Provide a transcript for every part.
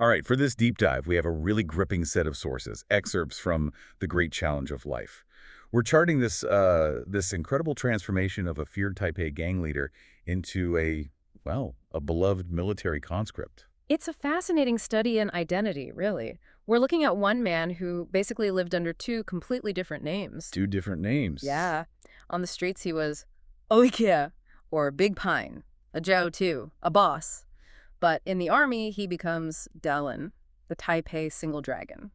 All right, for this deep dive, we have a really gripping set of sources, excerpts from The Great Challenge of Life. We're charting this incredible transformation of a feared Taipei gang leader into a beloved military conscript. It's a fascinating study in identity, really. We're looking at one man who basically lived under two completely different names. Two different names. Yeah. On the streets, he was Oikia, or Big Pine, a Joe, too, a boss. But in the army, he becomes Dallin, the Taipei Single Dragon.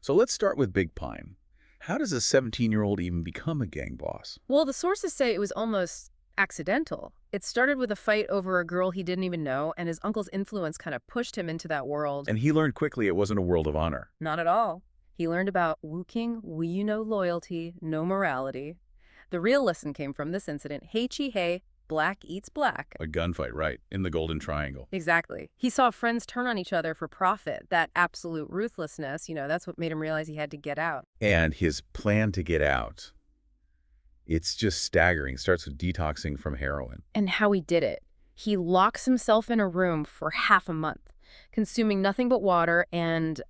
So let's start with Big Pine. How does a 17-year-old even become a gang boss? Well, the sources say it was almost accidental. It started with a fight over a girl he didn't even know, and his uncle's influence kind of pushed him into that world. And he learned quickly it wasn't a world of honor. Not at all. He learned about Wu King, Wu no loyalty, no morality. The real lesson came from this incident. Hei chi hei, black eats black. A gunfight, right, in the Golden Triangle. Exactly. He saw friends turn on each other for profit. That absolute ruthlessness, that's what made him realize he had to get out. And his plan to get out, it's just staggering. Starts with detoxing from heroin. And how he did it. He locks himself in a room for half a month, consuming nothing but water and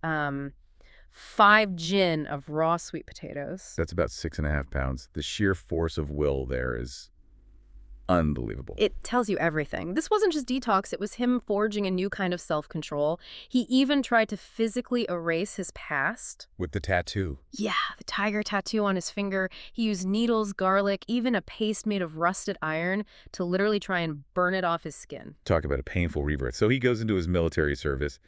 5 gin of raw sweet potatoes. That's about 6.5 pounds. The sheer force of will there is unbelievable. It tells you everything. This wasn't just detox, it was him forging a new kind of self-control. He even tried to physically erase his past. With the tattoo. Yeah, the tiger tattoo on his finger. He used needles, garlic, even a paste made of rusted iron to literally try and burn it off his skin. Talk about a painful rebirth. So he goes into his military service,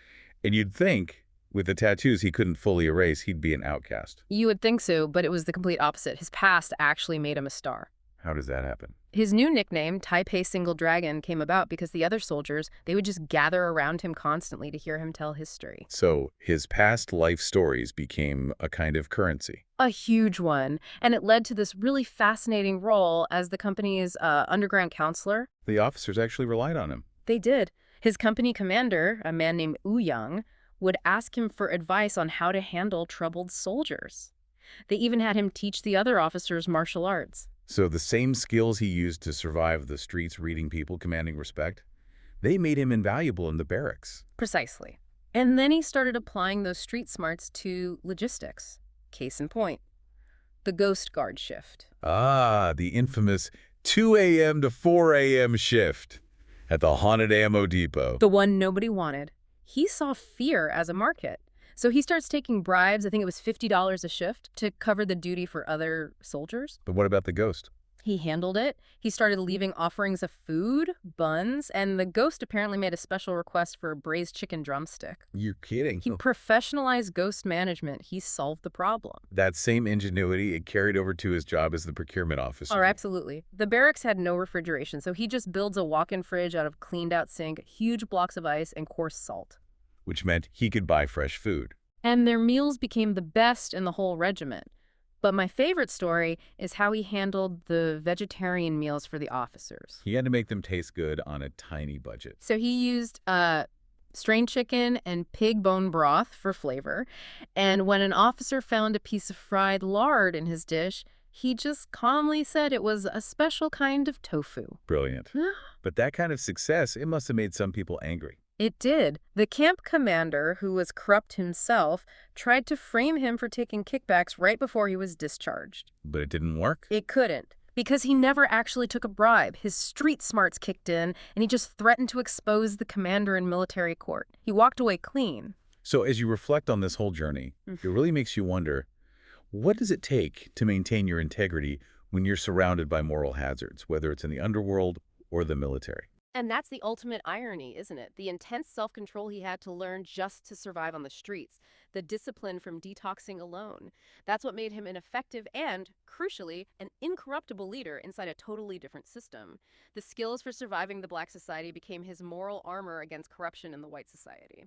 and you'd think with the tattoos he couldn't fully erase, he'd be an outcast. You would think so, but it was the complete opposite. His past actually made him a star. How does that happen? His new nickname, Taipei Single Dragon, came about because the other soldiers, they would just gather around him constantly to hear him tell his story. So his past life stories became a kind of currency. A huge one. And it led to this really fascinating role as the company's underground counselor. The officers actually relied on him. They did. His company commander, a man named Wu Yang, would ask him for advice on how to handle troubled soldiers. They even had him teach the other officers martial arts. So the same skills he used to survive the streets, reading people, commanding respect, they made him invaluable in the barracks. Precisely. And then he started applying those street smarts to logistics. Case in point, the Ghost Guard shift. Ah, the infamous 2 a.m. to 4 a.m. shift at the haunted ammo depot. The one nobody wanted. He saw fear as a market. So he starts taking bribes, I think it was $50 a shift, to cover the duty for other soldiers. But what about the ghost? He handled it. He started leaving offerings of food, buns, and the ghost apparently made a special request for a braised chicken drumstick. You're kidding. He professionalized ghost management. He solved the problem. That same ingenuity, it carried over to his job as the procurement officer. Oh, absolutely. The barracks had no refrigeration, so he just builds a walk-in fridge out of cleaned-out sink, huge blocks of ice, and coarse salt. Which meant he could buy fresh food. And their meals became the best in the whole regiment. But my favorite story is how he handled the vegetarian meals for the officers. He had to make them taste good on a tiny budget. So he used strained chicken and pig bone broth for flavor. And when an officer found a piece of fried lard in his dish, he just calmly said it was a special kind of tofu. Brilliant. But that kind of success, it must have made some people angry. It did. The camp commander, who was corrupt himself, tried to frame him for taking kickbacks right before he was discharged. But it didn't work? It couldn't, because he never actually took a bribe. His street smarts kicked in, and he just threatened to expose the commander in military court. He walked away clean. So as you reflect on this whole journey, it really makes you wonder, what does it take to maintain your integrity when you're surrounded by moral hazards, whether it's in the underworld or the military? And that's the ultimate irony, isn't it? The intense self-control he had to learn just to survive on the streets. The discipline from detoxing alone. That's what made him an effective and, crucially, an incorruptible leader inside a totally different system. The skills for surviving the Black society became his moral armor against corruption in the white society.